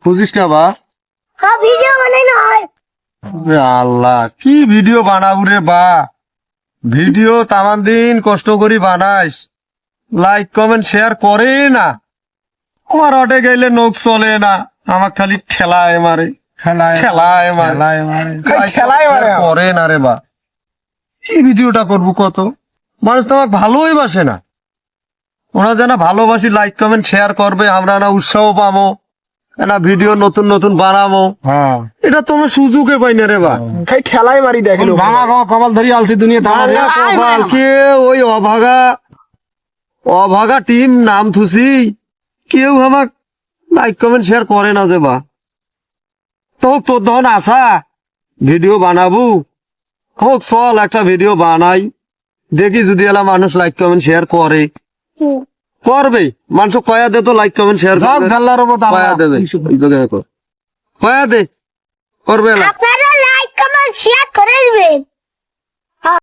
খুঁজিস কে বা? ভিডিও বানাই না হয়। আল্লাহ, কি ভিডিও বানাবো রে বা? ভিডিও তামান দিন কষ্ট করি বানাইস, লাইক কমেন্ট শেয়ার করে না। আমার অটে গেলে নোক চলে না, আমার খালি ঠেলায় মারে, ঠেলায় মারে, ঠেলায় মারে। করে না রে বা। কি ভিডিওটা করবো কত? মানুষ তো আমাকে ভালোই বাসে না। ওরা যেন ভালোবাসি, লাইক কমেন্ট শেয়ার করবে, আমরা না উৎসাহ পাবো, না ভিডিও নতুন নতুন বানাবো। হ্যাঁ, এটা তো আমরা সুযোগে পাই না রে বা। খাই ঠেলাই মারি দেখে লোক। ভাঙা খাওয়া কপাল ধরি আলছি দুনিয়া ভাঙা কপাল, কে ওই অভাগা টিম নাম থুসি, কেউ আমাক লাইক কমেন্ট শেয়ার করে না যে বা। তো তোর ধন আশা ভিডিও বানাবো, হোক চল একটা ভিডিও বানাই, দেখি যদি এলা মানুষ লাইক কমেন্ট শেয়ার করে। করবে মানুষ, কয়া দে তো লাইক কমেন্ট শেয়ার জাল্লার মতো কয়া দেবে, কয়া দে করবে এলা।